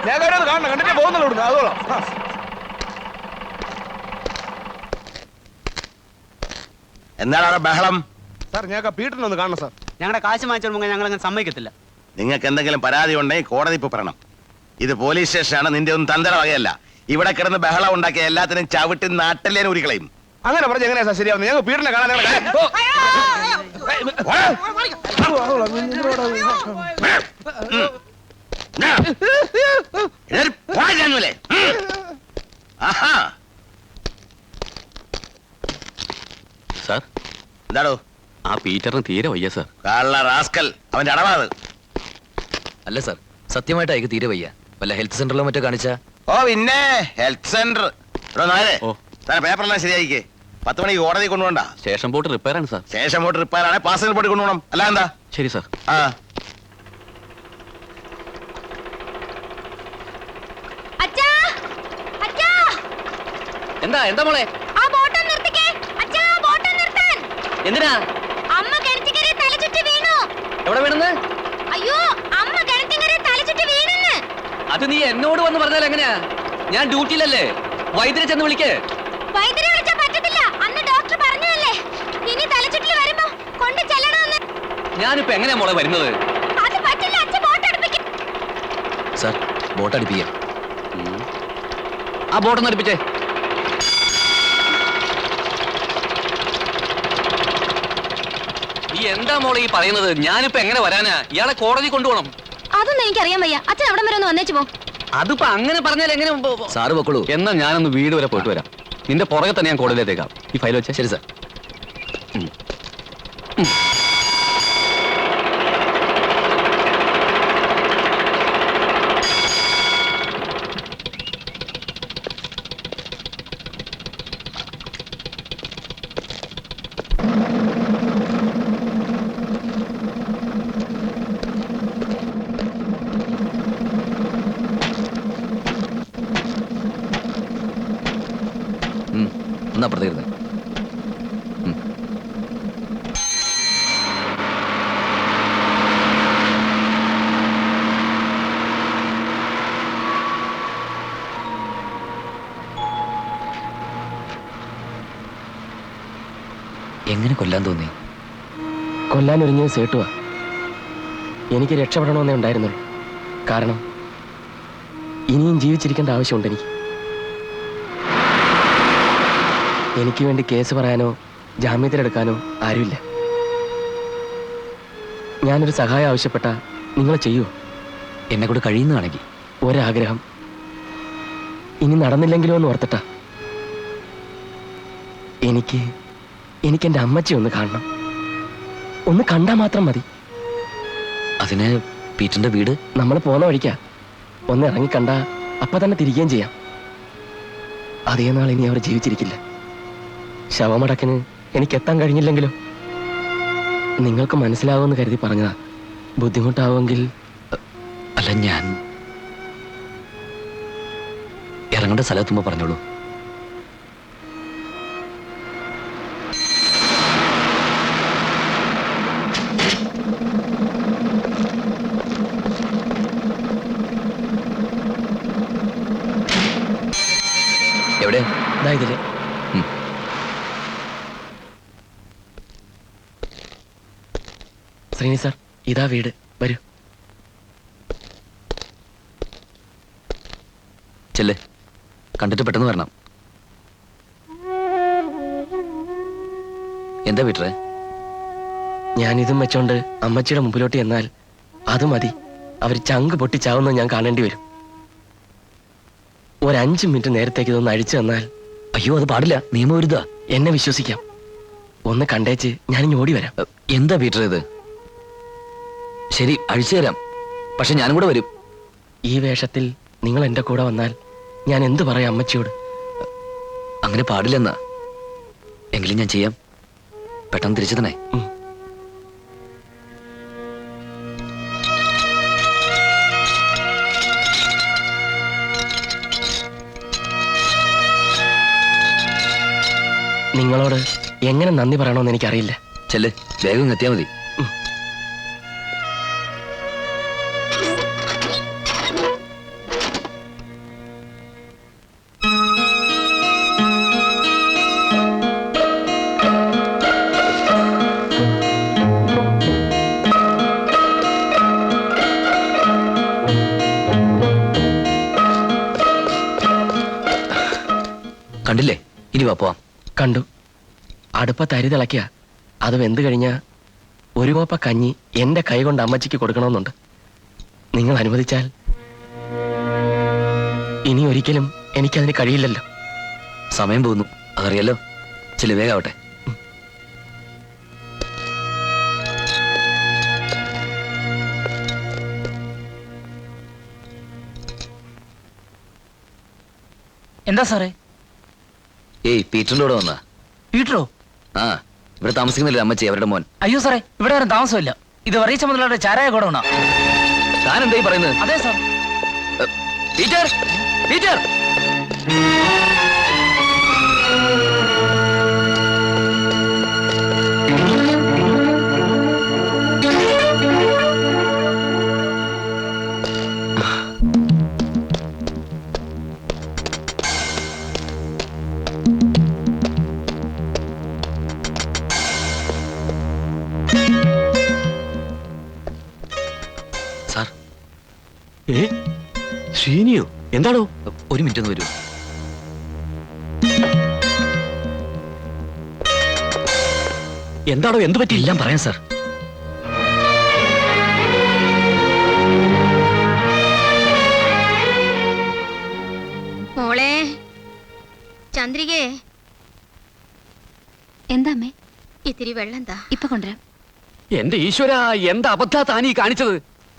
ഞാൻ കാണണം, കണ്ടിട്ടേ പോകുന്നുള്ളൂ ഇവിടുന്ന്. അതോളാം. എന്താണ് അവിടെ ബഹളം? സാർ ഞങ്ങൾക്ക് പീറ്ററിനൊന്ന് കാണണം സാർ. ഞങ്ങളുടെ കാശ് വാങ്ങിച്ചോളുമ്പോൾ ഞങ്ങൾ അങ്ങനെ സമ്മതിക്കത്തില്ല. നിങ്ങൾക്ക് എന്തെങ്കിലും പരാതി ഉണ്ടെങ്കിൽ കോടതി ഇപ്പൊ പറയണം. ഇത് പോലീസ് സ്റ്റേഷനാണ്, നിന്റെ ഒന്നും തന്തര വകയല്ല. ഇവിടെ കിടന്ന് ബഹളം ഉണ്ടാക്കിയ എല്ലാത്തിനും ചവിട്ടി നാട്ടിലേനെ ഉരുക്കളയും. അങ്ങനെ പറഞ്ഞ് എങ്ങനെയാ സാർ ശരിയാവുന്നത്? ഞങ്ങൾ പീറ്ററിനെ കാണാൻ സാർ, എന്താടോ? ആ പീറ്ററിന് തീരെ വയ്യ സാർ. കള്ള റാസ്കൽ, അവന്റെ അടവാത്. അല്ല സാർ, സത്യമായിട്ട് അയക്ക് തീരെ വയ്യ. വല്ല ഹെൽത്ത് സെന്ററിലോ മറ്റോ കാണിച്ചാ? ഓ പിന്നെ ഹെൽത്ത് സെന്റർ. പേപ്പറെല്ലാം ശരിയായിക്കേ. 10 മണിക്ക് കോടതി കൊണ്ടുപോകണ്ട. സ്റ്റേഷൻ ബോട്ട് റിപ്പയർ ആണ് സാർ. സ്റ്റേഷൻ ബോട്ട് റിപ്പയർ ആണ്, പാസഞ്ചർ ബോട്ട് കൊണ്ടുപോകണം. അല്ല എന്താ? ശരി സാർ. ആ എന്താ എന്താ മോളെ? എന്തിനാ? എവിടെ വീണെന്ന്? അത് നീ എന്നോട് വന്ന് പറഞ്ഞാൽ എങ്ങനെയാ? ഞാൻ ഡ്യൂട്ടിയിലല്ലേ. വൈദ്യരെ ചെന്ന് വിളിക്കേ. ഞാനിപ്പോ എങ്ങനെയാ മോളെ വരുന്നത്? സാർ, ബോട്ട് അടുപ്പിക്കാം. ആ ബോട്ടൊന്ന് അടുപ്പിച്ചേ. നീ എന്താ മോളെ ഈ പറയുന്നത്? ഞാനിപ്പോ എങ്ങനെ വരാനാ? ഇയാളെ കോടതി കൊണ്ടുപോകണം. അതൊന്നും എനിക്കറിയാൻ വയ്യ. അച്ഛൻ അവിടെ വരെ ഒന്ന് വന്നേച്ചു പോ. അതിപ്പോ അങ്ങനെ പറഞ്ഞാൽ എങ്ങനെ? സാറ് പൊക്കോളൂ. എന്നാ ഞാനൊന്ന് വീട് വരെ പോയിട്ട് വരാം. നിന്റെ പുറകെ തന്നെ ഞാൻ കോടതിയിലേത്തേക്കാം. ഈ ഫയൽ വെച്ചാ. ശരി സാർ. എന്നാ അപ്പുറത്തേരുന്നേ. എങ്ങനെ കൊല്ലാൻ തോന്നി? കൊല്ലാൻ ഒരുങ്ങിയത് സേട്ടുവാ. എനിക്ക് രക്ഷപ്പെടണമെന്നേ ഉണ്ടായിരുന്നുള്ളൂ. കാരണം ഇനിയും ജീവിച്ചിരിക്കേണ്ട ആവശ്യമുണ്ട് എനിക്ക്. എനിക്ക് വേണ്ടി കേസ് പറയാനോ ജാമ്യത്തിലെടുക്കാനോ ആരുമില്ല. ഞാനൊരു സഹായം ആവശ്യപ്പെട്ട നിങ്ങൾ ചെയ്യുമോ? എന്നെ കൂടെ കഴിയുന്നതാണെങ്കിൽ. ഒരാഗ്രഹം ഇനി നടന്നില്ലെങ്കിലോ എന്ന് ഓർത്തിട്ടാ. എനിക്ക് എൻ്റെ അമ്മച്ചി ഒന്ന് കാണണം. ഒന്ന് കണ്ടാ മാത്രം മതി. അതിന് പീറ്ററിന്റെ വീട് നമ്മൾ പോന്ന വഴിക്കാ. ഒന്ന് ഇറങ്ങിക്കണ്ട അപ്പൊ തന്നെ തിരികെയും ചെയ്യാം. അതേ നാൾ ഇനി അവർ ജീവിച്ചിരിക്കില്ല. ശവമടക്കിന് എനിക്ക് എത്താൻ കഴിഞ്ഞില്ലെങ്കിലോ? നിങ്ങൾക്ക് മനസ്സിലാവുമെന്ന് കരുതി പറഞ്ഞതാ. ബുദ്ധിമുട്ടാവുമെങ്കിൽ. അല്ല, ഞാൻ ഇറങ്ങേണ്ട സ്ഥലത്തുമ്പോ പറഞ്ഞോളൂ. എവിടെ? ഇതില്. ശ്രീനി സാർ, ഇതാ വീട്. വരൂ. ചെല്ലേ, കണ്ടിട്ട് പെട്ടെന്ന് വരണം. എന്താ വീട്ടറെ? ഞാനിതും വെച്ചോണ്ട് അമ്മച്ചിയുടെ മുമ്പിലോട്ട് എന്നാൽ അത് മതി. അവർ ചങ്ക് പൊട്ടിച്ചാവുന്നത് ഞാൻ കാണേണ്ടി വരും. ഒരു 5 മിനിറ്റ് നേരത്തേക്ക് ഇതൊന്ന് അഴിച്ചു തന്നാൽ. അയ്യോ, അത് പാടില്ല, നിയമവിരുദ്ധ. എന്നെ വിശ്വസിക്കാം. ഒന്ന് കണ്ടേച്ച് ഞാനിങ്ങ് ഓടി വരാം. എന്താ പീറ്റർ ഇത്? ശരി, അഴിച്ചു തരാം. പക്ഷെ ഞാനും കൂടെ വരും. ഈ വേഷത്തിൽ നിങ്ങൾ എന്റെ കൂടെ വന്നാൽ ഞാൻ എന്ത് പറയാം അമ്മച്ചിയോട്? അങ്ങനെ പാടില്ലെന്നാ. എങ്കിലും ഞാൻ ചെയ്യാം. പെട്ടെന്ന് തിരിച്ചു തന്നെ. നിങ്ങളോട് എങ്ങനെ നന്ദി പറയണമെന്ന് എനിക്കറിയില്ല. ചെല്ല്, വേഗം എത്തിയാൽ മതി. കണ്ടില്ലേ? ഇനി വാ പോവാം. കണ്ടു. അടുപ്പത്ത് അരി തിളക്കിയ അത് വെന്ത് കഴിഞ്ഞാ ഒരു കോപ്പ കഞ്ഞി എന്റെ കൈ കൊണ്ട് അമ്മച്ചിക്ക് കൊടുക്കണമെന്നുണ്ട്. നിങ്ങൾ അനുവദിച്ചാൽ. ഇനി ഒരിക്കലും എനിക്കതിന് കഴിയില്ലല്ലോ. സമയം പോകുന്നു, അതറിയാലോ. ചില വേഗാവട്ടെ. എന്താ സാറേ? ഏയ്, പീറ്ററിന്റെ കൂടെ വന്നാ. പീറ്ററോ? ആ, ഇവിടെ താമസിക്കുന്നില്ല അമ്മച്ചി, അവരുടെ മോൻ. അയ്യോ സാറേ, ഇവിടെ ആരും താമസമില്ല. ഇത് വറീച്ച മുതലാളുടെ ചാരായ കൂടണ. താൻ എന്തായി പറയുന്നത്? അതെ സാർ. Peter, Peter! സാർ. ശ്രീനിയോ? എന്താണോ? ഒരു മിനിറ്റ് ഒന്ന് വരൂ. എന്താണോ? എന്ത് പറ്റി? എല്ലാം പറയാം സാർ. മോളെ ചന്ദ്രികേ, എന്താ അമ്മേ? ഇത്തിരി വെള്ളം എന്താ? ഇപ്പൊ കൊണ്ടുവരാം. എന്റെ ഈശ്വര, എന്താ അബദ്ധാ താനീ കാണിച്ചത്?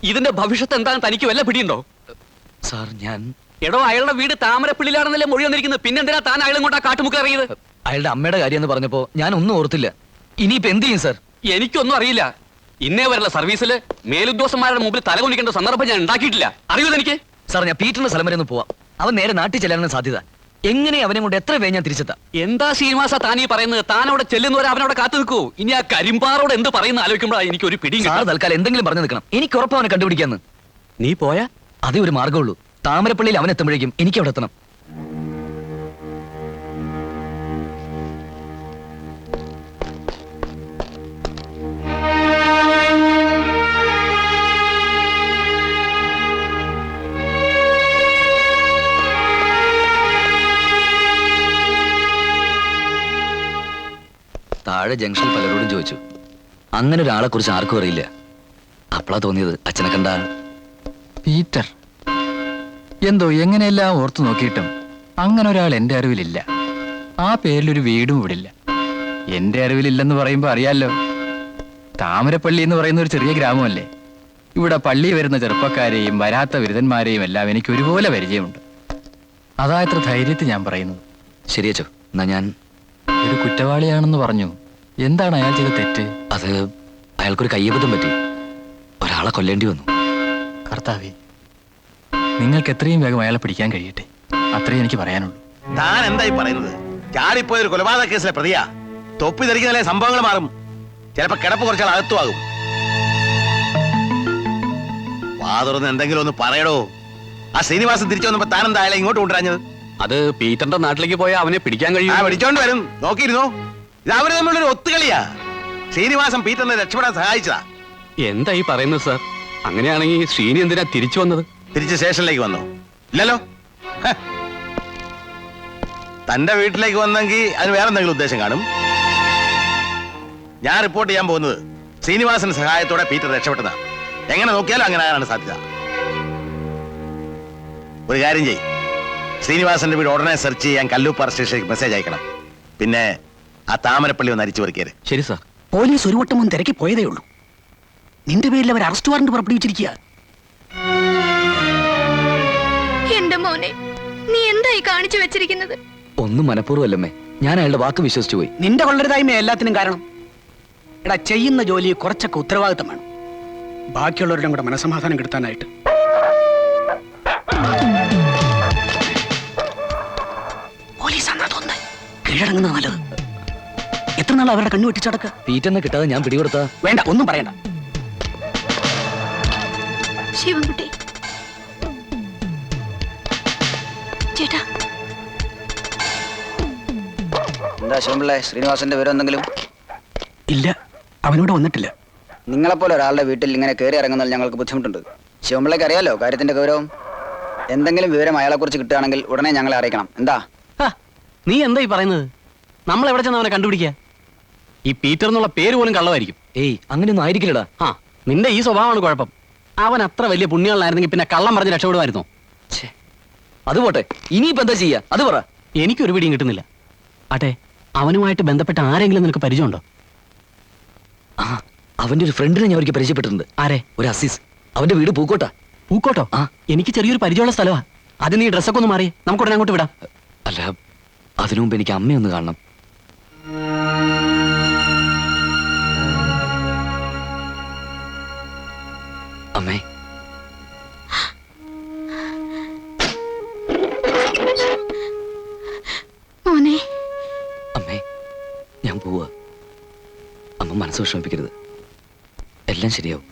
ഇതിന്റെ ഭവിഷ്യത്ത് എന്താണെന്ന് തനിക്ക് വല്ല പിടിയുണ്ടോ? സാർ, ഞാൻ എടോ അയാളുടെ വീട് താമരപ്പിള്ളിലാണെന്നല്ലേ മൊഴി വന്നിരിക്കുന്നത്. പിന്നെന്തിനാ താൻ അയാളും കൊണ്ടാ കാട്ടുമുക്ക് ഇറങ്ങിയത്? അയാളുടെ അമ്മയുടെ കാര്യം എന്ന് പറഞ്ഞപ്പോ ഞാൻ ഒന്നും ഓർത്തില്ല. ഇനിയിപ്പോ എന്ത് ചെയ്യും സാർ? എനിക്കൊന്നും അറിയില്ല. ഇന്നേ വരെയുള്ള സർവീസിൽ മേലുദ്യോഗസ്ഥന്മാരുടെ മുമ്പിൽ തലകൊണ്ടിക്കേണ്ട സന്ദർഭം ഞാൻ ഉണ്ടാക്കിയിട്ടില്ല. അറിയൂല എനിക്ക്. സാർ, ഞാൻ പീറ്ററിന്റെ സ്ഥലം വരെ ഒന്ന് പോവാം. അവൻ നേരെ നാട്ടിൽ ചെല്ലാനാണ് സാധ്യത. എങ്ങനെ അവനെ കൊണ്ട് എത്ര വേഗം ഞാൻ തിരിച്ചെത്താം? എന്താ ശ്രീനിവാസ താനീ പറയുന്നത്? താൻ അവിടെ ചെല്ലുന്നവരെ അവനവിടെ കാത്തു നിൽക്കൂ. ഇനി ആ കരിമ്പാറോട് എന്ത് പറയുന്ന ആലോചിക്കുമ്പോഴാണ് എനിക്ക് ഒരു പിടിയും. സാർ തൽക്കാലം എന്തെങ്കിലും പറഞ്ഞു നിൽക്കണം. എനിക്ക് ഉറപ്പ് അവനെ കണ്ടുപിടിക്കാന്ന്. നീ പോയാ അതേ ഒരു മാർഗമുള്ളൂ. താമരപ്പള്ളിയിൽ അവൻ എത്തുമ്പോഴേക്കും എനിക്ക് അവിടെ എത്തണം. താഴെ ജംഗ്ഷനിൽ പലരോടും ചോദിച്ചു. അങ്ങനെ ഒരാളെ കുറിച്ച് ആർക്കും അറിയില്ല. അപ്പളാ തോന്നിയത് അച്ഛനെ കണ്ട പീറ്റർ. എന്തോ എങ്ങനെയെല്ലാം ഓർത്തു നോക്കിയിട്ടും അങ്ങനെ ഒരാൾ എൻ്റെ അറിവിലില്ല. ആ പേരിലൊരു വീടും ഇവിടില്ല. എൻ്റെ അറിവിലില്ലെന്ന് പറയുമ്പോൾ അറിയാലോ. താമരപ്പള്ളി എന്ന് പറയുന്ന ഒരു ചെറിയ ഗ്രാമമല്ലേ. ഇവിടെ പള്ളി വരുന്ന ചെറുപ്പക്കാരെയും വരാത്ത ബിരുദന്മാരെയും എല്ലാം എനിക്ക് ഒരുപോലെ പരിചയമുണ്ട്. അതാ ഇത്ര ധൈര്യത്തിൽ ഞാൻ പറയുന്നത്. ശരിയച്ചോ, എന്നാ ഞാൻ ഒരു കുറ്റവാളിയാണെന്ന് പറഞ്ഞു. എന്താണ് അയാൾ ചെയ്ത തെറ്റ്? അത് അയാൾക്കൊരു കയ്യബദ്ധം പറ്റി. ഒരാളെ കൊല്ലേണ്ടി വന്നു. കർത്താവേ, നിങ്ങൾക്ക് എത്രയും വേഗം അയാളെ പിടിക്കാൻ കഴിയട്ടെ. അത്രേ എനിക്ക് പറയാനുള്ളൂ. താൻ എന്തായി പറയുന്നത്? ചാടിപ്പോയ ഒരു കൊലപാതക കേസിലെ പ്രതിയാ. തൊപ്പി ധരിക്കുന്നതിലെ സംഭവങ്ങൾ മാറും. ചിലപ്പോ കിടപ്പ് കുറച്ചാൽ അകത്തുമാകും. വാ തുറന്ന് എന്തെങ്കിലും ഒന്ന് പറയടോ. ആ ശ്രീനിവാസൻ തിരിച്ചു വന്നപ്പോ താൻ എന്താ അയാളെ ഇങ്ങോട്ട് കൊണ്ടുവരാഞ്ഞത്? അത് പീറ്ററിന്റെ നാട്ടിലേക്ക് പോയാൽ അവനെ പിടിക്കാൻ കഴിയും. പിടിച്ചോണ്ട് വരും. നോക്കിയിരുന്നോ? ഇത് അവര് തമ്മിലൊരു ഒത്തുകളിയാ. ശ്രീനിവാസൻ പീറ്ററിനെ രക്ഷപ്പെടാൻ സഹായിച്ചതാ. എന്താ ഈ പറയുന്നത് സാർ? അങ്ങനെയാണെങ്കിൽ ശ്രീനി എന്തിനാ തിരിച്ചു വന്നത്? തിരിച്ച് സ്റ്റേഷനിലേക്ക് വന്നോ? ഇല്ലല്ലോ. തന്റെ വീട്ടിലേക്ക് വന്നെങ്കിൽ അതിന് വേറെ എന്തെങ്കിലും ഉദ്ദേശം കാണും. ഞാൻ റിപ്പോർട്ട് ചെയ്യാൻ പോകുന്നത് ശ്രീനിവാസന്റെ സഹായത്തോടെ പീറ്റർ രക്ഷപ്പെട്ടതാ. എങ്ങനെ നോക്കിയാലും അങ്ങനെ ആകാനാണ് സാധ്യത. ഒരു കാര്യം ചെയ്യും, ശ്രീനിവാസന്റെ വീട് ഉടനെ സെർച്ച് ചെയ്യാൻ കല്ലൂപ്പാറ സ്റ്റേഷനിലേക്ക് മെസ്സേജ് അയക്കണം. പിന്നെ ആ താമരപ്പള്ളി ഒന്ന് അരിച്ചു പെറുക്കിയത്. ശരി സാർ. പോലീസ് ഒരു വട്ടം മുൻ തിരക്കി പോയതേ ഉള്ളൂ. നിന്റെ പേരിൽ അവർ അറസ്റ്റ് വാറന്റ് പുറപ്പെടുവിച്ചിരിക്കുക. എന്റെ മോനെ, നീ എന്തായി കാണിച്ചു വെച്ചിരിക്കുന്നത്? ഒന്നും മനഃപൂർവ്വമല്ലമ്മേ, ഞാൻ അയാളുടെ വാക്ക് വിശ്വസിച്ചു പോയി. നിന്റെ കൊള്ളരുതായ്മ എല്ലാത്തിനും കാരണം. എടാ, ചെയ്യുന്ന ജോലി കുറച്ചൊക്കെ ഉത്തരവാദിത്തം വേണം. ബാക്കിയുള്ളവരുടെ കൂടെ മനസമാധാനം കിട്ടാനായിട്ട്. പോലീസാണെന്നാ തോന്നുന്നത്. കീഴടങ്ങുന്ന നല്ലത്. എത്ര നാൾ അവരുടെ കണ്ണു വെട്ടിച്ചടക്കുക? പീറ്ററിനെ കിട്ടാതെ ഞാൻ പിടികൊടുത്താ? വേണ്ട, ഒന്നും പറയണ്ട. ശിവൻകുട്ടി ചേട്ടാ. എന്താ ശിവൻപിള്ളേ, ശ്രീനിവാസന്റെ വിവരം എന്തെങ്കിലും? ഇല്ല, അവനോട് വന്നിട്ടില്ല. നിങ്ങളെപ്പോലെ ഒരാളുടെ വീട്ടിൽ ഇങ്ങനെ കയറി ഇറങ്ങുന്നതിൽ ഞങ്ങൾക്ക് ബുദ്ധിമുട്ടുണ്ട്. ശിവൻപിള്ളയ്ക്ക് അറിയാലോ കാര്യത്തിന്റെ ഗൗരവം. എന്തെങ്കിലും വിവരം അയാളെക്കുറിച്ച് കിട്ടുകയാണെങ്കിൽ ഉടനെ ഞങ്ങളെ അറിയിക്കണം. എന്താ? നീ എന്താ ഈ പറയുന്നത്? നമ്മൾ എവിടെ ചെന്ന് അവനെ കണ്ടുപിടിക്കുക? ഈ പീറ്റർ എന്നുള്ള പേര് പോലും കള്ളമായിരിക്കും. ഏയ് അങ്ങനെയൊന്നും ആയിരിക്കില്ലടാ. ആ, നിന്റെ ഈ സ്വഭാവമാണ് കുഴപ്പം. അവൻ അത്ര വലിയ പുണ്യമുള്ളായിരുന്നെങ്കിൽ പിന്നെ കള്ളം പറഞ്ഞ് രക്ഷപ്പെടുമായിരുന്നു. അത് പോട്ടെ, ഇനിയിപ്പോ എന്താ ചെയ്യാ അത് പറ. എനിക്കൊരു പിടിയും കിട്ടുന്നില്ല. ആട്ടെ, അവനുമായിട്ട് ബന്ധപ്പെട്ട ആരെങ്കിലും നിനക്ക് പരിചയമുണ്ടോ? ആ, അവന്റെ ഒരു ഫ്രണ്ടിനെ ഞാൻ ഒരിക്കൽ പരിചയപ്പെട്ടിട്ടുണ്ട്. ആരെ? ഒരു അസീസ്. അവന്റെ വീട് പൂക്കോട്ടാ. പൂക്കോട്ടോ? ആ. എനിക്ക് ചെറിയൊരു പരിചയമുള്ള സ്ഥലമാ. അത് നീ ഡ്രസ്സൊക്കെ ഒന്ന് മാറി നമുക്ക് ഉടനെ അങ്ങോട്ട് വിടാം. അല്ല, അതിനു മുമ്പ് എനിക്ക് അമ്മയൊന്ന് കാണണം. അമ്മേ, മോനെ, അമ്മേ, ഞാൻ പോവാ. അമ്മ മനസ്സ് വിഷമിപ്പിക്കരുത്. എല്ലാം ശരിയാവും.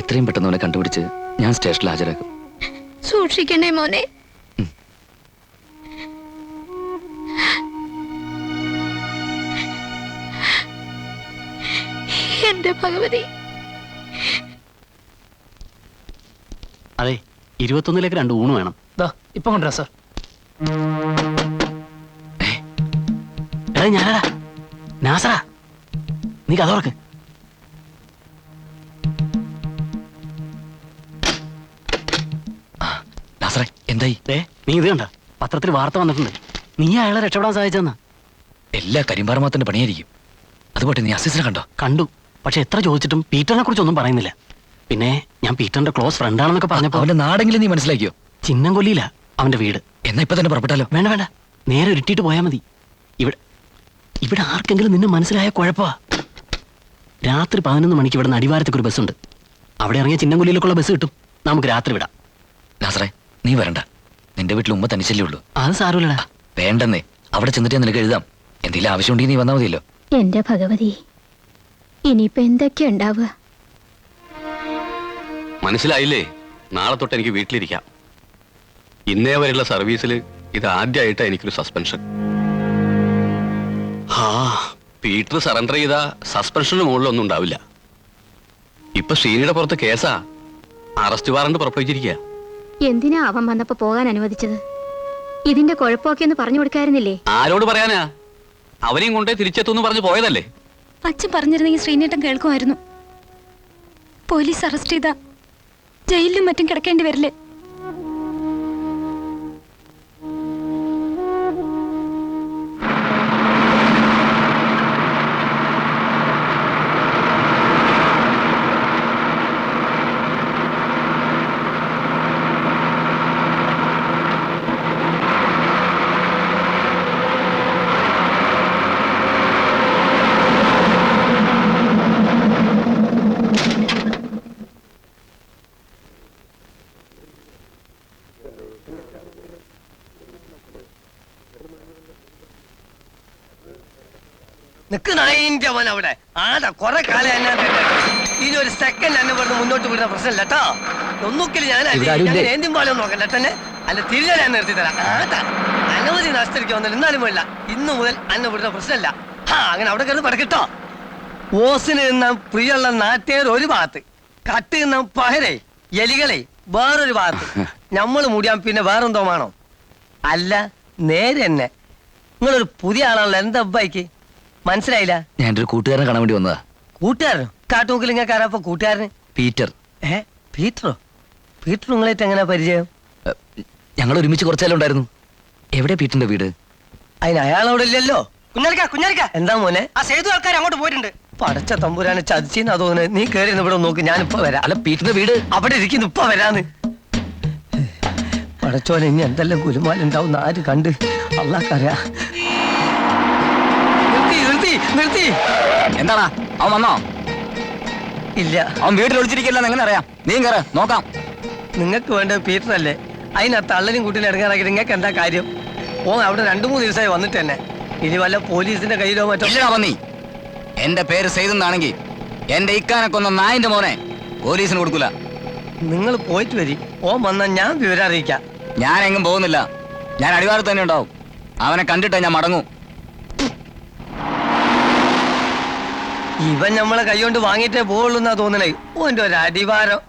എത്രയും പെട്ടെന്ന് അവനെ കണ്ടുപിടിച്ച് ഞാൻ സ്റ്റേഷനിൽ ഹാജരാക്കും. സൂക്ഷിക്കണേ മോനെ. എന്റെ ഭഗവതി. അതെ, 21ലേക്ക് 2 ഊണ് വേണം. ഇപ്പൊ കൊണ്ടുവരാ സാർ. എടാ ഞാനടാ നാസറാ, നീ കഥ തുറക്ക്. നാസറേ, എന്തായി? നീ ഇത് കണ്ട? പത്രത്തിൽ വാർത്ത വന്നിട്ടുണ്ട്. നീ അയാളെ രക്ഷപ്പെടാൻ സാധിച്ചെന്നാ. എല്ലാ കരിമ്പാറമാത്തിന്റെ പണിയായിരിക്കും. അതുപോട്ടെ, നീ അസീസിനെ കണ്ടോ? കണ്ടു. പക്ഷെ എത്ര ചോദിച്ചിട്ടും പീറ്ററിനെ കുറിച്ചൊന്നും പറയുന്നില്ല. പിന്നെ ഞാൻ പീറ്ററിന്റെ ക്ലോസ് ഫ്രണ്ടാണെന്നൊക്കെ പറഞ്ഞപ്പോ അവന്റെ നാടെങ്കിലും നീ മനസ്സിലാക്കിയോ? ചിഹ്നം കൊല്ലിയില്ല അവന്റെ വീട്. എന്നാ ഇപ്പൊ തന്നെ പുറപ്പെട്ടാലോ? വേണ്ട വേണ്ട, നേരെ ഇരുട്ടിയിട്ട് പോയാൽ മതി. ഇവിടെ ആർക്കെങ്കിലും നിന്നെ മനസ്സിലായ കുഴപ്പമാ. രാത്രി 11 മണിക്ക് ഇവിടെ നിന്ന് അടിവാരത്തേക്ക് ഒരു ബസ്സുണ്ട്. അവിടെ ഇറങ്ങിയ ചിന്നംകൊല്ലിയിലേക്കുള്ള ബസ് കിട്ടും. നമുക്ക് രാത്രി വിടാം. നാസറേ, നീ വരണ്ട. നിന്റെ വീട്ടിൽ ഉമ്മ തനിച്ചല്ലേ ഉള്ളൂ. അത് സാരമില്ലടാ. വേണ്ടെന്നേ, അവിടെ ചെന്നിട്ട് നിനക്ക് എഴുതാം. എന്തെങ്കിലും ആവശ്യമുണ്ടെങ്കിൽ നീ വന്നാൽ മതിയല്ലോ. എന്റെ ഭഗവതി, ഇനിയിപ്പോ എന്തൊക്കെയാ ഉണ്ടാവുക? മനസ്സിലായില്ലേ? നാളെ തൊട്ട് എനിക്ക് വീട്ടിലിരിക്കാം. ഇന്നേ വരെയുള്ള സർവീസിൽ ഇത് ആദ്യമായിട്ടാണ് എനിക്കൊരു സസ്പെൻഷൻ. പീറ്റർ സറണ്ടർ ചെയ്ത സസ്പെൻഷന് മുകളിലൊന്നും ഉണ്ടാവില്ല. ഇപ്പൊ ശ്രീനിയുടെ പുറത്ത് കേസാ. Arrest warrant പുറപ്പെടുവിച്ചിരിക്കുക. എന്തിനാ അവൻ വന്നപ്പോ പോകാൻ അനുവദിച്ചത്? ഇതിന്റെ കുഴപ്പമൊക്കെ ഒന്ന് പറഞ്ഞു കൊടുക്കായിരുന്നില്ലേ? ആരോട് പറയാനാ? അവനെയും കൊണ്ടേ തിരിച്ചെത്തുമെന്ന് പറഞ്ഞു പോയതല്ലേ. അച്ഛൻ പറഞ്ഞിരുന്നെങ്കിൽ ശ്രീനേട്ടൻ കേൾക്കുമായിരുന്നു. പോലീസ് അറസ്റ്റ് ചെയ്ത ജയിലിലും മറ്റും കിടക്കേണ്ടി വരില്ലേ? നിൽക്കുന്നതിന്റെ മോൻ അവിടെ ആടാ കുറെ കാലം എന്നെ ഇനി ഒരു സെക്കൻഡ് എന്നെ പറഞ്ഞ് മുന്നോട്ട് വിടുന്ന പ്രശ്നമില്ല കേട്ടോ. ഒന്നുകിൽ ഞാൻ എന്തും പാലം നോക്കണ്ട തന്നെ, അല്ല തിരിഞ്ഞാൽ ഞാൻ നിർത്തി തരാം. ആടാ അനവധി നഷ്ടത്തിരിക്കാൻ വന്നില്ല, എന്നാലും വേണ്ട. ഇന്നു മുതൽ അന്നെ വിടുന്ന പ്രശ്നമില്ല. അങ്ങനെ അവിടെ കിടന്ന് പടക്കിട്ടോ. ഓസിന് നിന്ന പ്രിയുള്ള നാട്ടുകാർ ഒരു ഭാഗത്ത്, കട്ട് നിന്ന പഹരെ എലികളെ വേറൊരു ഭാഗത്ത്. ഞമ്മള് മൂടിയാൻ പിന്നെ വേറെന്തോ വേണോ? അല്ല നേരെ തന്നെ നിങ്ങളൊരു പുതിയ ആളാണല്ലോ. എന്താ അബ്ബായിക്ക് മനസ്സിലായില്ല? ഞാൻ എൻ്റെ ഒരു കൂട്ടുകാരനെ കാണാൻ വേണ്ടി വന്നതാ. കൂട്ടുകാരനോ? കാട്ടുമുക്കിൽ ഇങ്ങക്കാരപ്പോ കൂട്ടുകാരന്? പീറ്റർ. പീറ്ററോ? പീറ്റർ നിങ്ങളായിട്ട് എങ്ങനെയാ പരിചയം? ഞങ്ങൾ ഒരുമിച്ച് കുറച്ചാലും ഉണ്ടായിരുന്നു. എവിടെ പീറ്ററിന്റെ വീട്? അതിന് അയാൾ അവിടെ ഇല്ലല്ലോ. കുഞ്ഞാലിക്ക എന്താ മോനെ? ആ സേതു ആൾക്കാർ അങ്ങോട്ട് പോയിട്ടുണ്ട്. പടച്ച തമ്പുരാനെ ചതിച്ചെന്നാ തോന്നുന്നത്. നീ കയറി ഇവിടെ നോക്ക്, ഞാനിപ്പോ വരാം. അല്ല, പീറ്ററിന്റെ വീട് അവിടെ ഇരിക്കുന്നു, ഇപ്പൊ വരാന്ന്. പടച്ചോനെ ഇനി എന്തെല്ലാം കുലുമാലുണ്ടാവും ആര് കണ്ട്? അള്ളാക്കറിയാ. നിർത്തി. എന്താടാ, അവൻ വന്നോ? ഇല്ല, അവൻ വീട്ടിൽ ഒളിച്ചിരിക്കില്ല. എങ്ങനെ അറിയാം? നീ കയറ നോക്കാം. നിങ്ങൾക്ക് വേണ്ടത് പീറ്റർ അല്ലേ? അതിനകത്ത് അള്ളനും കുട്ടീനെ ഇറങ്ങാനാക്കി നിങ്ങൾക്ക് എന്താ കാര്യം? അവിടെ 2-3 ദിവസമായി വന്നിട്ട് തന്നെ. ഇനി വല്ല പോലീസിന്റെ കയ്യിലോ മറ്റോ? ഇല്ലടാ പന്നി, എന്റെ പേര് സെയ്തെന്നാണെങ്കിൽ എന്റെ ഇക്കാനെ കൊന്ന നായിന്റെ മോനെ പോലീസിന് കൊടുക്കൂല. നിങ്ങൾ പോയിട്ട് വരി. വന്നാൽ ഞാൻ വിവരം അറിയിക്കാം. ഞാൻ എങ്ങും പോകുന്നില്ല. ഞാൻ അടിവാരത്ത് തന്നെ ഉണ്ടാവും. അവനെ കണ്ടിട്ടേ ഞാൻ മടങ്ങൂ. ഇവൻ നമ്മളെ കൈകൊണ്ട് വാങ്ങിയിട്ടേ പോവുള്ളൂ എന്നാ തോന്നണേ. ഓന്റെ ഒരു അടിവാരം.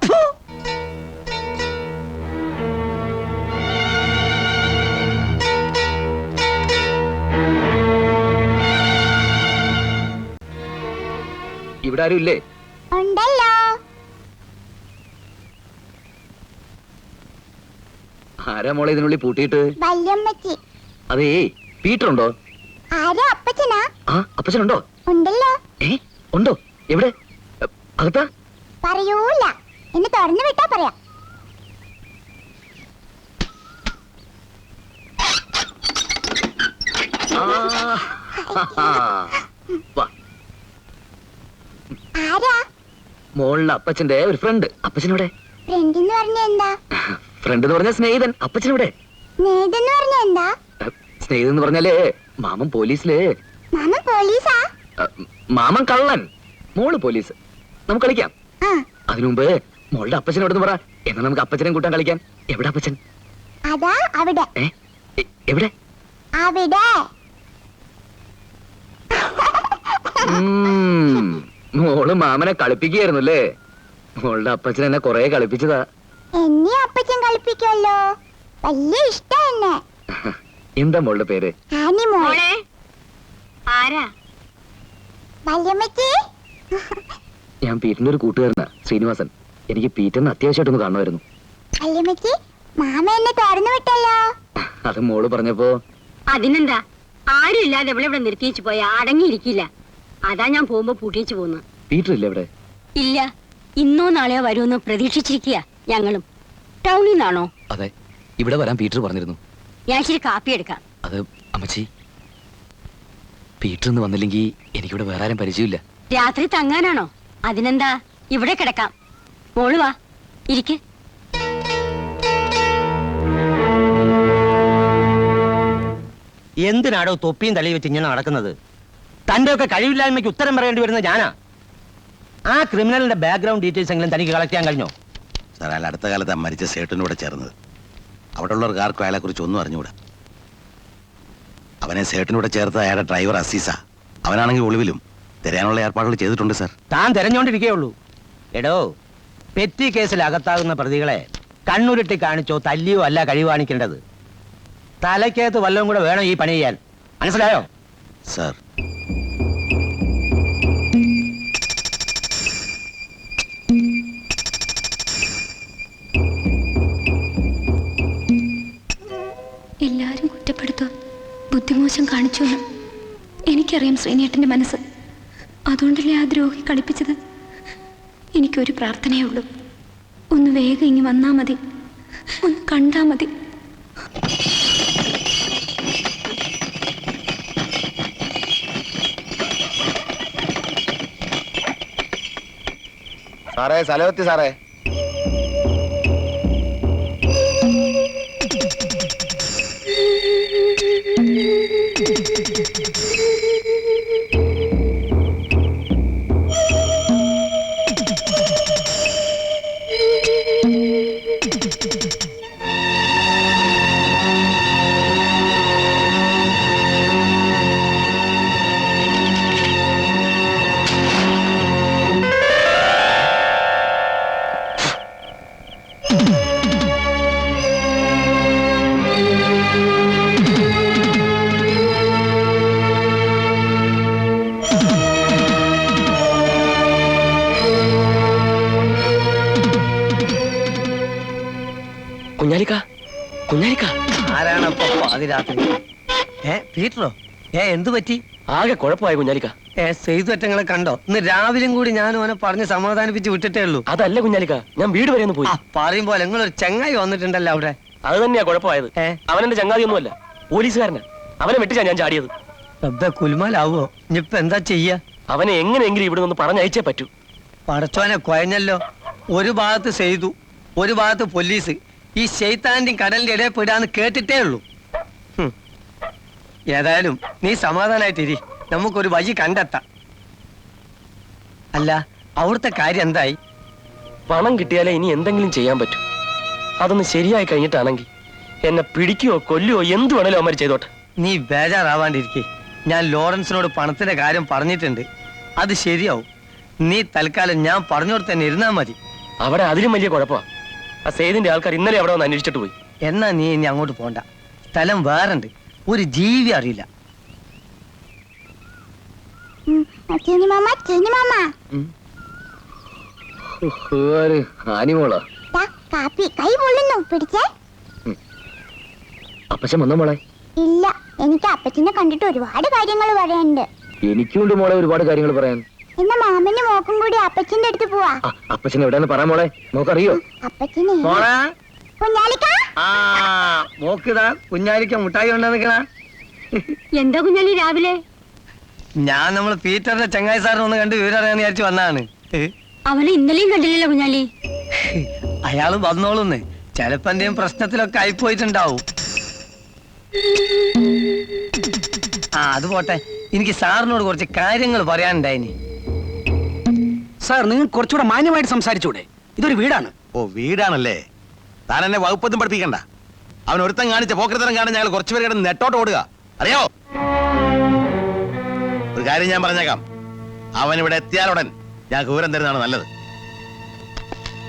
ഇവിടെ ആരും ഇല്ലേ? ഉണ്ടല്ലോ. ആരാ മോളെ ഇതിനുള്ളിൽ പൂട്ടിയിട്ട്? വല്യമ്മച്ചി. അതേ, പീറ്റർ ഉണ്ടോ? ആരാ? അപ്പച്ചനാ? ആ, അപ്പച്ചനുണ്ടോ? ഉണ്ടല്ലോ. ഉണ്ടോ? എവിടെ? അകത്താ? പറയൂല. എന്നെ തുറന്നു വിട്ടാ പറയാം. ആരാ? മോളിലെ അപ്പച്ചന്റെ ഒരു ഫ്രണ്ട്. അപ്പച്ചനോടെ? ഫ്രണ്ട് എന്ന് പറഞ്ഞ എന്താ? ഫ്രണ്ട് എന്ന് പറഞ്ഞ സ്നേഹിതൻ. അപ്പച്ചനോടെ? നേതെന്ന് പറഞ്ഞ എന്താ? സ്നേഹിതൻ എന്ന് പറഞ്ഞാലേ മാമൻ പോലീസില്. മാമൻ പോലീസാ? മാമൻ കള്ളൻ, മോള് പോലീസ്. നമുക്ക് കളിക്കാം. അതിനു മുമ്പ് മോളുടെ അപ്പച്ചനോടൊന്ന് പറ. എന്നാ നമുക്ക് അപ്പച്ചനെയും കൂട്ടാൻ കളിക്കാൻ. എവിടെ അപ്പച്ചൻ? അതാ അവിടെ. എവിടെ? അവിടെ. മോള് മാമനെ കളിപ്പിക്കുകയായിരുന്നു അല്ലേ? മോളുടെ അപ്പച്ചൻ എന്നെ കൊറേ കളിപ്പിച്ചതാ. എന്നെ അപ്പച്ചൻ കളിപ്പിക്കുമല്ലോ. വലിയ ഇഷ്ടം എന്നെ. എന്താ മോളുടെ പേര്? മോളെ ആരാ? വല്യമ്മച്ചി. ഞാൻ പീറ്ററിന്റെ ഒരു കൂട്ടുകാരനാ, ശ്രീനിവാസൻ. എനിക്ക് പീറ്ററിന് അത്യാവശ്യമായിട്ടൊന്ന് കാണുമായിരുന്നു. വല്യമ്മച്ചി, മാമ എന്നെ തുറന്നു വിട്ടല്ലോ. അത് മോള് പറഞ്ഞപ്പോ. അതിനെന്താ, ആരും ഇല്ലാതെ ഇവിടെ നിർത്തിച്ചു പോയാ അടങ്ങിയിരിക്കില്ല. അതാ ഞാൻ പോകുമ്പോ പൂട്ടിച്ചു പോന്നു. പീറ്റർ ഇല്ല ഇവിടെ? ഇല്ല, ഇന്നോ നാളെയോ വരുമെന്ന് പ്രതീക്ഷിച്ചിരിക്കുക ഞങ്ങളും. ടൗണിൽ നിന്നാണോ? അതെ, ഇവിടെ വരാൻ പീറ്റർ പറഞ്ഞിരുന്നു. ഞാൻ ഇച്ചിരി കാപ്പി എടുക്കാം. അത് അമ്മച്ചി, പീറ്റർ ഇന്ന് വന്നില്ലെങ്കിൽ എനിക്കിവിടെ വേറെ ആരും പരിചയമില്ല. രാത്രി തങ്ങാനാണോ? അതിനെന്താ, ഇവിടെ കിടക്കാം. മോള് വാ, ഇരിക്ക്. എന്തിനാടോ തൊപ്പിയും തലയിൽ വെച്ച് ഇങ്ങനെ നടക്കുന്നത്? തന്റെ ഒക്കെ കഴിവില്ലായ്മയ്ക്ക് ഉത്തരം പറയേണ്ടി വരുന്നത് ഞാനാ. ആ ക്രിമിനലിന്റെ ബാക്ക്ഗ്രൗണ്ട് ഡീറ്റെയിൽസ് എങ്കിലും തനിക്ക് കളക്ട് ചെയ്യാൻ കഴിഞ്ഞോ? സാർ, അയാൾ അടുത്ത കാലത്ത് മരിച്ച സേട്ടനോടെ ചേർന്നത്. അവിടെ ഉള്ളവർക്ക് ആർക്കും അയാളെ കുറിച്ച് ഒന്നും അറിഞ്ഞുകൂടാ. അവനെ സേട്ടനോടെ ചേർത്ത അയാളുടെ ഡ്രൈവർ അസീസ. അവനാണെങ്കിൽ ഒളിവിലും. തിരയാനുള്ള ഏർപ്പാടുകൾ ചെയ്തിട്ടുണ്ട് സാർ. താൻ തിരഞ്ഞോണ്ടിരിക്കേയുള്ളൂ. എടോ, പെറ്റി കേസിൽ അകത്താകുന്ന പ്രതികളെ കണ്ണുരുട്ടി കാണിച്ചോ തല്ലിയോ അല്ല കഴിവ് കാണിക്കേണ്ടത്. തലയ്ക്കകത്ത് വല്ലതും കൂടെ വേണം ഈ പണി ചെയ്യാൻ. മനസ്സിലായോ? സാർ, എല്ലാരും കുറ്റപ്പെടുത്തുക, ബുദ്ധിമോശം കാണിച്ചു എന്ന് എനിക്കറിയാം ശ്രീനേട്ടന്റെ മനസ്സ്. അതുകൊണ്ടല്ലേ ആ ദ്രോഹി കളിപ്പിച്ചത്. എനിക്കൊരു പ്രാർത്ഥനയേ ഉള്ളൂ. ഒന്ന് വേഗം ഇങ്ങ് വന്നാ മതി, ഒന്ന് കണ്ടാ മതി. സാറേ, സ്ഥലമെത്തി സാറേ. കുഞ്ഞാലിക്ക, കുഞ്ഞാലിക്ക. ആരാണപ്പോ പാതിരാത്രി? പീറ്ററോ? എന്തു പറ്റി? ആകെ കുഴപ്പമായി കുഞ്ഞാലിക്ക. സെയ്തുറ്റങ്ങളെ കണ്ടോ? ഇന്ന് രാവിലെയും കൂടി ഞാൻ അവനെ പറഞ്ഞ് സമാധാനിപ്പിച്ച് വിട്ടിട്ടേ ഉള്ളൂ. അതല്ല കുഞ്ഞാലിക്ക, ഞാൻ വീട് വരെ ഒന്ന് പോയി. പറയുമ്പോ നിങ്ങളൊരു ചങ്ങായി വന്നിട്ടുണ്ടല്ലോ അവിടെ. അത് തന്നെയാ കുഴപ്പമായത്. അവനെന്റെ ചങ്ങാതിയൊന്നുമല്ല, പോലീസുകാരനാ. അവനെ വെട്ടിച്ചാ ഞാൻ ചാടിയത്. കുലുമാലാവോ? ഇനിയിപ്പോ എന്താ ചെയ്യാ? അവനെ എങ്ങനെയെങ്കിലും ഇവിടെ നിന്ന് പറഞ്ഞയച്ചേ പറ്റൂ. പടച്ചോനെ കുഴഞ്ഞല്ലോ. ഒരു ഭാഗത്ത് സെയ്തു, ഒരു ഭാഗത്ത് പോലീസ്. ഈ ശൈത്താന്റെയും കടലിന്റെ ഇടയിൽ പെടാന്ന് കേട്ടിട്ടേ ഉള്ളൂ. ഏതായാലും നീ സമാധാനായിട്ടിരി, നമുക്കൊരു വഴി കണ്ടെത്താം. അല്ല, അവിടുത്തെ കാര്യം എന്തായി? പണം കിട്ടിയാലേ ഇനി എന്തെങ്കിലും ചെയ്യാൻ പറ്റൂ. അതൊന്ന് ശരിയായി കഴിഞ്ഞിട്ടാണെങ്കിൽ എന്നെ പിടിക്കുകയോ കൊല്ലുകയോ എന്ത് വേണേലും അവന്മാർ ചെയ്തോട്ടെ. നീ ബേജാറാവാണ്ടിരിക്കെ. ഞാൻ ലോറൻസിനോട് പണത്തിന്റെ കാര്യം പറഞ്ഞിട്ടുണ്ട്. അത് ശരിയാവും. നീ തൽക്കാലം ഞാൻ പറഞ്ഞോട് തന്നെ ഇരുന്നാ മതി. അവിടെ അതിലും വലിയ കുഴപ്പമാണ്. ആ സെയ്തിന്റെ ആൾക്കാർ ഇന്നലെ അവിടെ വന്ന് അന്വേഷിച്ചിട്ട് പോയി. എന്നാ നീ ഇനി അങ്ങോട്ട് പോണ്ട. സ്ഥലം വേറുണ്ട്, ഒരു ജീവി അറിയില്ല. ആനിമോളോ കാപ്പി കൈ പൊള്ളുന്നു പിടിച്ചേ. അപ്പച്ചൻ വന്നോ മോളെ? ഇല്ല, എനിക്ക് അപ്പച്ചനെ കണ്ടിട്ട് ഒരുപാട് കാര്യങ്ങൾ പറയാനുണ്ട്. എനിക്കുണ്ട് മോളെ ഒരുപാട് കാര്യങ്ങൾ പറയാൻ. എന്നാ മാമന്റെ മോക്കും കൂടി അപ്പച്ചന്റെ അടുത്ത് പോവാ. അപ്പച്ചൻ എവിടെയാന്ന് പറയാൻ മോളെ, നോക്കറിയോ? അപ്പച്ചനെ കുഞ്ഞാലിക്ക. മോക്കിതാ കുഞ്ഞാലിക്ക മുട്ടായി കൊണ്ടാ നിക്കണ. എന്താ കുഞ്ഞാലി രാവിലെ? ഞാൻ നമ്മള് പീറ്ററിന്റെ ചങ്ങായി സാറിനെ ഒന്ന് കണ്ട് വിവരം അറിയാന്ന് വിചാരിച്ചു വന്നതാണ്. അവനെ ഇന്നലെയും കണ്ടില്ലല്ലോ കുഞ്ഞാലി. അയാള് വന്നോളൂന്ന്. ചിലപ്പോ എന്തെങ്കിലും പ്രശ്നത്തിലൊക്കെ ആയിപ്പോയിട്ടുണ്ടാവും. അത് പോട്ടെ, എനിക്ക് സാറിനോട് കുറച്ച് കാര്യങ്ങൾ പറയാനുണ്ടായിനി. സാർ, നിങ്ങൾ കുറച്ചുകൂടെ മാന്യമായിട്ട് സംസാരിച്ചൂടെ? ഇതൊരു വീടാണ്. ഓ, വീടാണല്ലേ? താൻ എന്നെ വകുപ്പൊന്നും പഠിപ്പിക്കണ്ട. അവൻ ഒരുത്തം കാണിച്ച പോക്കരത്തരം കാണാൻ ഞങ്ങൾ കുറച്ചുപേർ കിടന്ന് നെട്ടോട്ട് ഓടുക, അറിയോ? ഒരു കാര്യം ഞാൻ പറഞ്ഞേക്കാം, അവൻ ഇവിടെ എത്തിയാലുടൻ ഞാൻ വിവരം തരുന്നതാണ് നല്ലത്.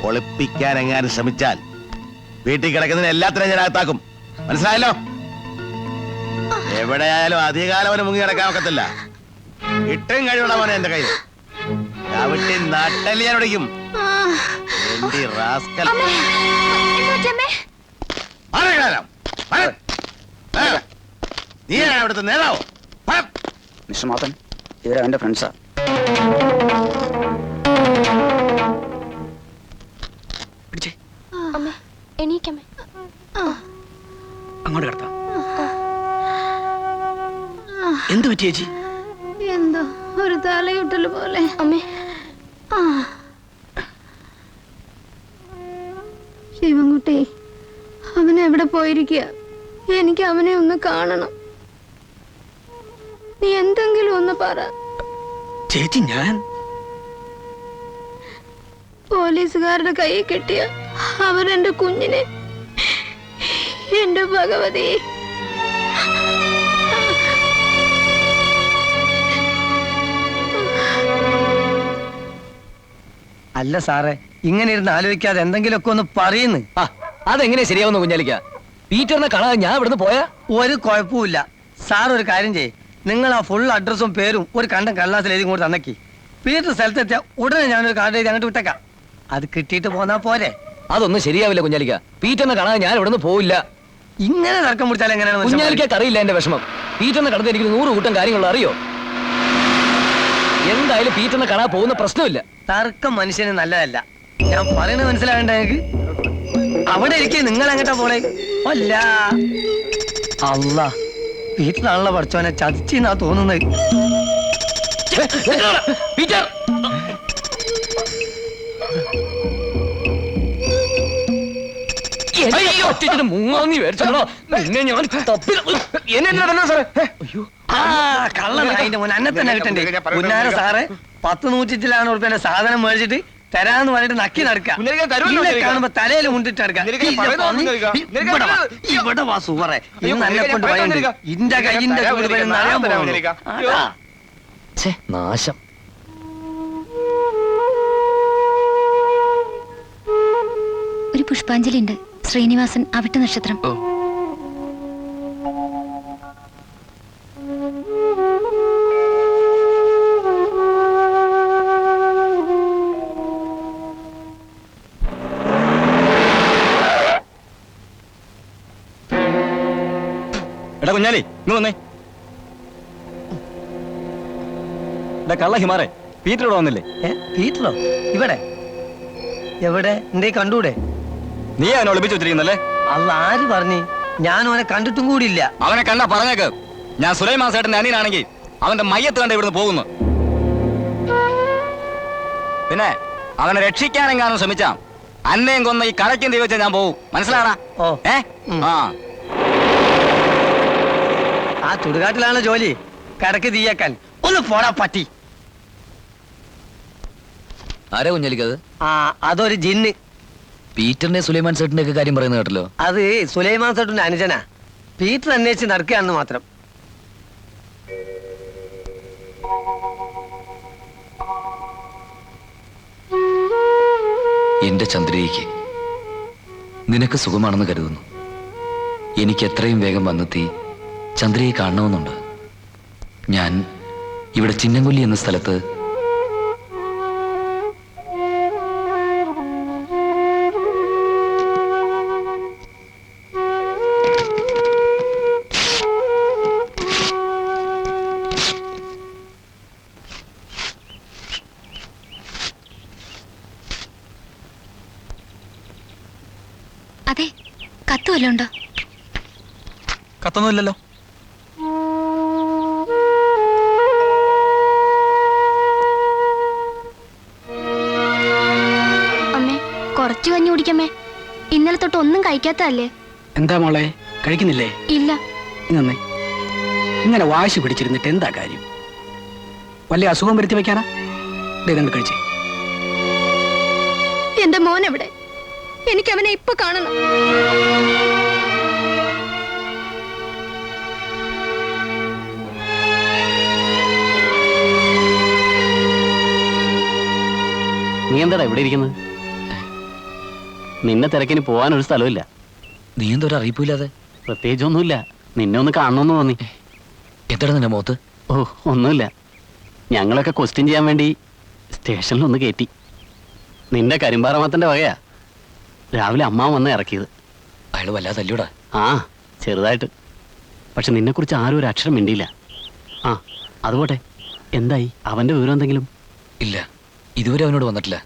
ഒളിപ്പിക്കാൻ എങ്ങാനും ശ്രമിച്ചാൽ വീട്ടിൽ കിടക്കുന്നതിന് എല്ലാത്തിനും ഞാൻ അകത്താക്കും, മനസ്സിലായല്ലോ? എവിടെയായാലും അധികകാലം അവന് മുങ്ങി കിടക്കാൻ ഒക്കത്തില്ല. ഇട്ടും കഴിവുള്ളവനെ എന്റെ കയ്യിൽ നാട്ടലിയാനൊടിക്കും. നീ അവിടുത്തെ നേതാവോ? മിസ്റ്റർ മാത്തൻ, ഇവരെ എന്റെ ഫ്രണ്ട്സാ. അങ്ങോട്ട് കിടത്താം. എന്ത് പറ്റി ചേച്ചി? എന്തോ ഒരു തലയുട്ടല് പോലെ. അമ്മേ, ശിവൻകുട്ടി അവൻ എവിടെ പോയിരിക്കുക? എനിക്ക് അവനെ ഒന്ന് കാണണം. നീ എന്തെങ്കിലും ഒന്ന് പറ. ചേച്ചി, ഞാൻ പോലീസുകാരുടെ കൈ കെട്ടിയ അവരെന്റെ കുഞ്ഞിനെ, എന്റെ ഭഗവതി. അല്ല സാറേ, ഇങ്ങനെ ഇരുന്ന് ആലോചിക്കാതെ എന്തെങ്കിലുമൊക്കെ ഒന്ന് പറയുന്നു. അതെങ്ങനെ ശരിയാവുന്നു കുഞ്ഞാലിക്ക? പീറ്ററിനെ കാണാതെ ഞാൻ ഇവിടുന്ന് പോയാ ഒരു കുഴപ്പമില്ല. സാർ ഒരു കാര്യം ചെയ്യ്, നിങ്ങൾ ആ ഫുൾ അഡ്രസ്സും പേരും ഒരു കണ്ടം കടലാസിൽ എഴുതി കൂടെ തന്നേക്കി. പീറ്റർ സ്ഥലത്തെത്തിയാൽ ഉടനെ ഞാനൊരു കാർഡ് എഴുതി അങ്ങോട്ട് വിട്ടേക്കാം. അത് കിട്ടിയിട്ട് പോന്നാ പോരെ? അതൊന്നും ശരിയാവില്ല കുഞ്ഞാലിക്ക. പീറ്ററിനെ കാണാതെ ഞാൻ ഇവിടുന്ന് പോവില്ല. ഇങ്ങനെ തർക്കം പിടിച്ചാൽ എങ്ങനെയാണ്? കുഞ്ഞാലിക്ക് അറിയില്ല എന്റെ വിഷമം. പീറ്ററിനെ കടന്ന് എനിക്ക് 100 കൂട്ടം കാര്യങ്ങൾ അറിയോ? എന്തായാലും പീറ്ററിനെ കാണാൻ പോകുന്ന പ്രശ്നമില്ല. തർക്കം മനുഷ്യന് നല്ലതല്ല. ഞാൻ പറയുന്നത് മനസ്സിലാകണ്ട എനിക്ക്. അവിടെ ഇരിക്കേ, നിങ്ങൾ എങ്ങട്ടാ പോളെ? അല്ല അല്ല, വീട്ടിലാണല്ലോ പഠിച്ചോനെ ചതിച്ചെന്നാ തോന്നുന്നത്. പീറ്റർ, മുങ്ങാന്നി മേടിച്ചോ നിന്നെ ഞാൻ തപ്പി. കള്ളനായിന്റെ മോൻ അന്നെ തന്നെ കിട്ടണ്ടേ? പുന്നാര സാറേ, 10-100 ഉറുപ്പ്യന്റെ സാധനം മേടിച്ചിട്ട് തരാന്ന് പറഞ്ഞിട്ട് നക്കി നടക്കുക. കാണുമ്പോ തലയിൽ മുണ്ടിട്ട് ഇവിടെ വാ സൂറേ. ഇന്ന് എന്നെ കൊണ്ട് പറയുന്നുണ്ട് ഇന്റെ കയ്യിന്റെ അറിയാൻ പോകുന്നു. നാശം. ഒരു പുഷ്പാഞ്ജലി ഉണ്ട്. ശ്രീനിവാസൻ, അവിട്ട നക്ഷത്രം. എടാ കുഞ്ഞാലി, ഇങ്ങ് വന്നേ. കള്ള ഹിമാറെ, പീറ്റർ ഇവിടെ വന്നില്ലേ? പീറ്ററോ? ഇവിടെ എവിടെ? എന്തേ കണ്ടൂടെ? നീ അവനെ ഒളിപ്പിച്ചു വെച്ചിരിക്കുന്നല്ലേ? അല്ല, ആര് പറഞ്ഞു? ഞാൻ അവനെ കണ്ടിട്ടും കൂടിയില്ല. അവനെ കണ്ടാ പറഞ്ഞേക്ക്, ഞാൻ സുലൈമാൻ സേട്ടന്റെ അനിയനാണെങ്കിൽ അവന്റെ മയ്യത്ത് കണ്ട ഇവിടുന്ന് പോകുന്നു. പിന്നെ അവനെ രക്ഷിക്കാനെങ്ങാനും ശ്രമിച്ചാ അന്നേം കൊന്ന ഈ കടയ്ക്കും തീ വെച്ചാൽ ഞാൻ പോകും, മനസ്സിലാടാ? ആ ചുടുകാട്ടിലാണ് ജോലി, കടക്ക് തീയാക്കാൻ. ഒന്ന് പോടാ പറ്റി. ആരാ കുഞ്ഞാലിക്കത്? അതൊരു ജിന്ന്. പീറ്ററിന്റെ സുലൈമാൻ സേട്ടിന്റെ ഒക്കെ കാര്യം പറയുന്നത് കേട്ടല്ലോ. അത് സുലൈമാൻ സേട്ടിന്റെ അനുജനാ. പീറ്റർ അന്വേഷിച്ച് നടക്കുകയാണെന്ന് മാത്രം. എന്റെ ചന്ദ്രികയ്ക്ക് നിനക്ക് സുഖമാണെന്ന് കരുതുന്നു. എനിക്ക് എത്രയും വേഗം വന്നെത്തി ചന്ദ്രയെ കാണണമെന്നുണ്ട്. ഞാൻ ഇവിടെ ചിന്നംകൊല്ലി എന്ന സ്ഥലത്ത് അതെ, കത്ത് വല്ലതും ഉണ്ടോ? കത്തൊന്നുമില്ലല്ലോ. അമ്മേ, കുറച്ച് കഞ്ഞി കുടിക്കമ്മേ. ഇന്നലെ തൊട്ട് ഒന്നും കഴിക്കാത്തല്ലേ? എന്താ മോളെ, കഴിക്കുന്നില്ലേ? ഇല്ല. ഇന്നേ ഇങ്ങനെ വാശി പിടിച്ചിരുന്നിട്ട് എന്താ കാര്യം? വലിയ അസുഖം വരുത്തി വെക്കാനാ? കഴിച്ചേ. എന്റെ മോൻ എവിടെ? എനിക്ക് അവനെ ഇപ്പൊ കാണണം. നീ എന്താടാ ഇവിടെ ഇരിക്കുന്നത്? നിന്നെ തിരക്കിന് പോകാനൊരു സ്ഥലമില്ല. നീ എന്തൊരു അറിയിപ്പില്ലാതെ? പ്രത്യേകിച്ചൊന്നുമില്ല, നിന്നെ ഒന്ന് കാണണമെന്ന് തോന്നി. എന്താണ് നിന്റെ മുഖത്ത്? ഓ, ഒന്നുമില്ല. ഞങ്ങളൊക്കെ ക്വസ്റ്റ്യൻ ചെയ്യാൻ വേണ്ടി സ്റ്റേഷനിൽ ഒന്ന് കയറ്റി. നിന്റെ കരിമ്പാറമത്തിന്റെ വകയാ രാവിലെ അമ്മാവൻ വന്ന് ഇറക്കിയത്. അയാൾ വല്ലാതെ അല്ലൂടാ. ആ, ചെറുതായിട്ട്. പക്ഷെ നിന്നെക്കുറിച്ച് ആരും ഒരു അക്ഷരം മിണ്ടിയില്ല. ആ, അതുപോട്ടെ, എന്തായി? അവന്റെ വിവരം എന്തെങ്കിലും? ഇല്ല, ഇതുവരെ അവനോട് വന്നിട്ടില്ല.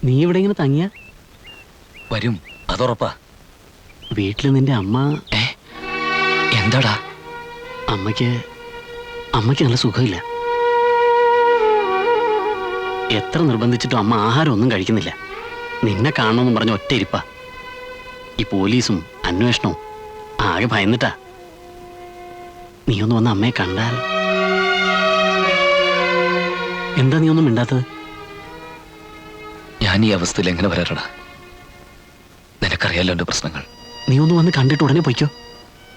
നീ ഇവിടെ ഇങ്ങനെ തങ്ങിയ? വരും, അതുറപ്പാ. വീട്ടില് നിന്റെ അമ്മ? എന്താടാ? അമ്മയ്ക്ക് നല്ല സുഖമില്ല. എത്ര നിർബന്ധിച്ചിട്ടും അമ്മ ആഹാരം ഒന്നും കഴിക്കുന്നില്ല. നിന്നെ കാണണമെന്നും പറഞ്ഞ ഒറ്റ ഇരിപ്പാ. ഈ പോലീസും അന്വേഷണവും ആകെ ഭയന്നിട്ടാ. നീ ഒന്ന് വന്ന് അമ്മയെ കണ്ടാൽ. എന്താ നീ ഒന്നും മിണ്ടാത്തത്? ഞാൻ ഈ അവസ്ഥയിൽ എങ്ങനെ വരാറടാ? നിനക്കറിയാലോ എന്റെ പ്രശ്നങ്ങൾ. നീ ഒന്ന് വന്ന് കണ്ടിട്ട് ഉടനെ പൊയ്ക്കോ.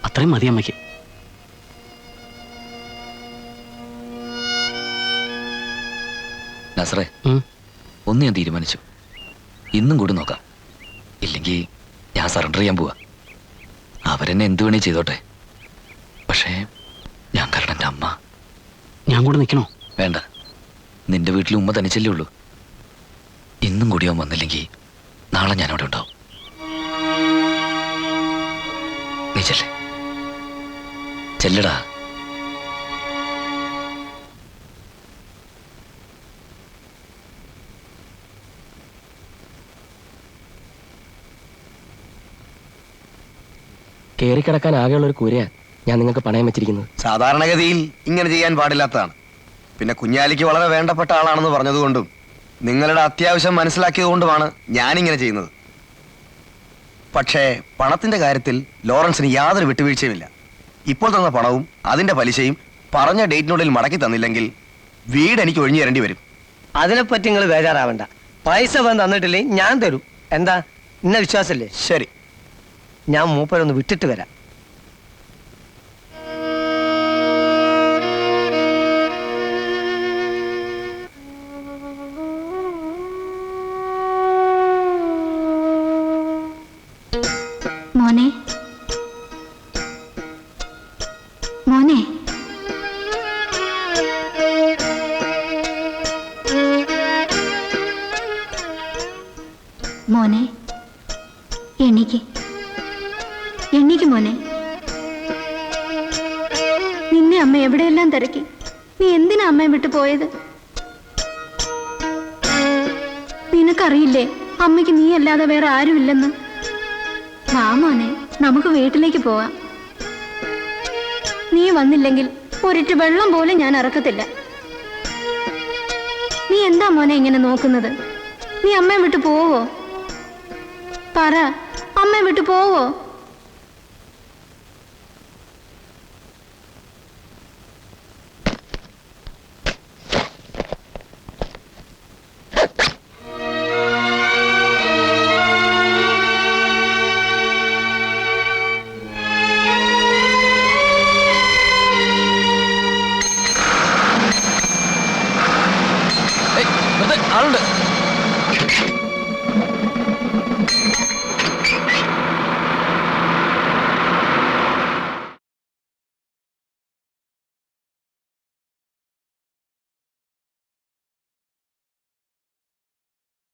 അത്രയും മതി അമ്മയ്ക്ക്. നസറേ, ഒന്ന് ഞാൻ തീരുമാനിച്ചു. ഇന്നും കൂടി നോക്കാം. ഇല്ലെങ്കിൽ ഞാൻ സറണ്ടർ ചെയ്യാൻ പോവാ. അവരെന്നെ എന്തു വേണേ ചെയ്തോട്ടെ. പക്ഷേ ഞാൻ കാരണം എൻ്റെ അമ്മ. ഞാൻ കൂടെ നിൽക്കണോ? വേണ്ട, നിന്റെ വീട്ടിൽ ഉമ്മ തനിച്ചല്ലേ ഉള്ളൂ. ഇന്നും കൂടി അവൻ വന്നില്ലെങ്കിൽ നാളെ ഞാൻ അവിടെ ഉണ്ടാവും. നീ ചെല്ലടാ. കയറിക്കിടക്കാൻ ആകെയുള്ള ഒരു കൂരയാ ഞാൻ നിങ്ങൾക്ക് പണയം വെച്ചിരിക്കുന്നത്. സാധാരണഗതിയിൽ ഇങ്ങനെ ചെയ്യാൻ പാടില്ലാത്തതാണ്. പിന്നെ കുഞ്ഞാലിക്ക് വളരെ വേണ്ടപ്പെട്ട ആളാണെന്ന് പറഞ്ഞതുകൊണ്ടും നിങ്ങളുടെ അത്യാവശ്യം മനസ്സിലാക്കിയതുകൊണ്ടുമാണ് ഞാനിങ്ങനെ ചെയ്യുന്നത്. പക്ഷേ പണത്തിന്റെ കാര്യത്തിൽ ലോറൻസിന് യാതൊരു വിട്ടുവീഴ്ചയുമില്ല. ഇപ്പോൾ തന്ന പണവും അതിന്റെ പലിശയും പറഞ്ഞ ഡേറ്റിനുള്ളിൽ മടക്കി തന്നില്ലെങ്കിൽ വീട് എനിക്ക് ഒഴിഞ്ഞു തരേണ്ടി വരും. അതിനെപ്പറ്റി നിങ്ങൾ ബേജാറാവണ്ട. പൈസ വന്ന് തന്നിട്ടില്ലേ ഞാൻ തരും. എന്താ, ഇന്ന വിശ്വാസല്ലേ? ശരി, ഞാൻ മൂപ്പരൊന്ന് വിട്ടിട്ട് വരാം. മോനെ, മോനെ, മോനെ, എണീക്ക് മോനെ. നിന്നെ അമ്മ എവിടെയെല്ലാം തിരക്കി. നീ എന്തിനാ അമ്മയെ വിട്ടു പോയത്? നിനക്കറിയില്ലേ അമ്മയ്ക്ക് നീ അല്ലാതെ വേറെ ആരുമില്ലെന്ന്? വാ മോനെ, നമുക്ക് വീട്ടിലേക്ക് പോവാം. നീ വന്നില്ലെങ്കിൽ ഒരിറ്റ് വെള്ളം പോലും ഞാൻ ഇറക്കത്തില്ല. നീ എന്താ മോനെ ഇങ്ങനെ നോക്കുന്നത്? നീ അമ്മയെ വിട്ടു പോവോ? പറ, അമ്മയെ വിട്ടു പോവോ?